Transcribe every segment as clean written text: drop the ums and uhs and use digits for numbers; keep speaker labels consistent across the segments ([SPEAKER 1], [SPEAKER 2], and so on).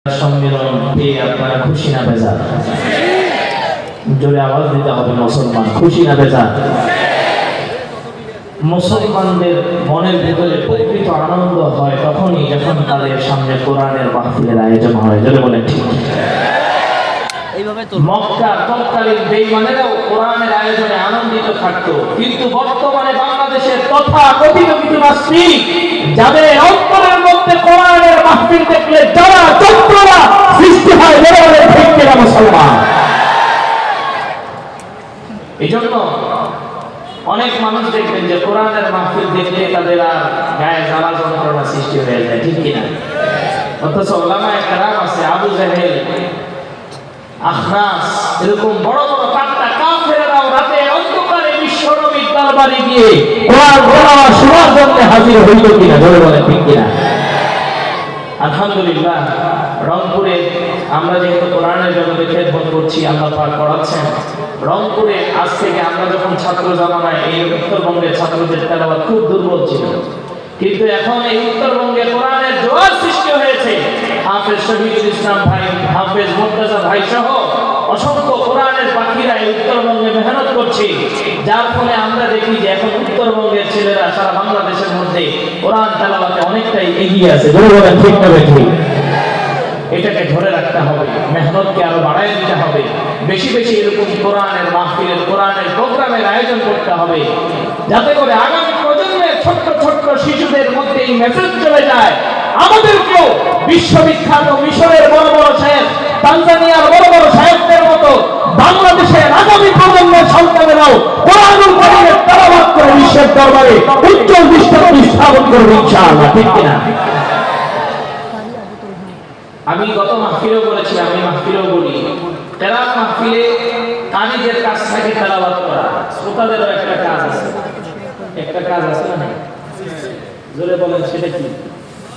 [SPEAKER 1] সম্মেলন পেয়ে আপনারা খুশি না বেজার? জোরে আওয়াজ দিতে হবে মুসলমান, খুশি না বেজার? মুসলমানদের মনের ভিতরে প্রকৃত আনন্দ হয় তখনই যখন তাদের সামনে কোরআনের মাহফিলের আয়োজন হয়। জোরে বলেন ঠিক। মক্কা তৎকালীন বেঈমানেরাও কোরআনের আয়োজনে আনন্দিত থাকতো, কিন্তু বর্তমানে বাংলাদেশের তথাকথিত কিছু নাস্তিক যাদের অন্তরের মধ্যে কোরআনের মাহফিল দেখলে যারা চন্দ্ররা সৃষ্টি হয়, বলে ঠিক কিনা মুসলমান? এইজন্য অনেক মানুষ দেখবেন যে কোরআনের মাহফিল দেখলে তাদের আর গায়ে জ্বালা যন্ত্রণা সৃষ্টি হয়ে যায়, ঠিক কিনা? অথচ উলামায়ে কেরাম আছে, আবু জাহেল, আখনাস, এরকম বড় বড় কাট্টা কাফেররাও রাতে অন্ধকারে বিশ্বনবীর দরবারে গিয়ে কোরআন তেলাওয়াত শোনার জন্য হাজির হইল কিনা? জোরে বলেন ঠিক কিনা? আলহামদুলিল্লাহ, রংপুরে আমরা যেহেতু কোরআনের জগতে খেদমত করছি, আল্লাহ পাক করাচ্ছেন, রংপুরে আজ থেকে আমরা যখন ছাত্র জামানায় এই উত্তরবঙ্গের ছাত্রদের তেলাওয়াত খুব দুর্বল ছিল, কিন্তু এখন এই উত্তরবঙ্গে কোরআনের জোয়ার সৃষ্টি হয়েছে। হাফেজ শহীদুল ইসলাম ভাই, হাফেজ মুর্তজা ভাই সহ অসংখ্য কোরআনের পাখিরা এই উত্তরবঙ্গে মেহনত করছে, যার ফলে আমরা দেখি যে এখন উত্তরবঙ্গের ছেলেরা সারা বাংলাদেশের মধ্যে কোরআন তেলাওয়াতে অনেকটাই এগিয়ে আছে। জোরে বলেন ঠিক না ঠিক? এটাকে ধরে রাখতে হবে, মেহনতকে আরো বাড়ায় দিতে হবে, বেশি বেশি এরকম কোরআনের মাহফিলের, কোরআনের প্রোগ্রামের আয়োজন করতে হবে, যাতে করে আগামী প্রজন্মের ছোট্ট ছোট্ট শিশুদের মধ্যে এই মেসেজ চলে যায়, আমাদেরকেও বিশ্ববিখ্যাত মিশরের বড় বড় সাহেব, তানজানিয়ার বড় বড় সাহেবদের মতো বাংলাদেশের আগামী প্রজন্মের সন্তানেরাও কোরআনুল কারীমের তেলাওয়াত করে বিশ্বের দরবারে উজ্জ্বল দৃষ্টান্ত স্থাপন করবে ইনশাআল্লাহ, ঠিক কিনা? আমি গত মাহফিলেও বলেছি, আমি মাহফিলেও বলি, তেলাওয়াত মাহফিলে কারীদের কাছ থেকে তেলাওয়াত করা, শ্রোতাদেরও একটা কাজ আছে, একটা কাজ আছে না? জোরে বলেন সেটা কি?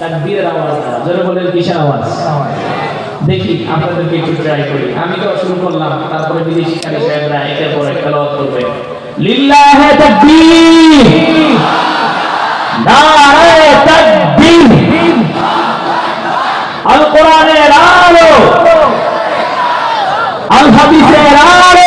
[SPEAKER 1] তাকবীরের আওয়াজ না, জোরে বলেন কিসের আওয়াজ? দেখি আপনাদেরকে একটু ট্রাই করি। আমি তো শুরু করলাম, তারপরে বিদেশি কারি সাহেবরা একের পর এক তেলাওয়াত করবে। লিল্লাহি তাকবীর, নারে তাকবীর, আল কোরআনের আলো, আল হাদিসের আলো,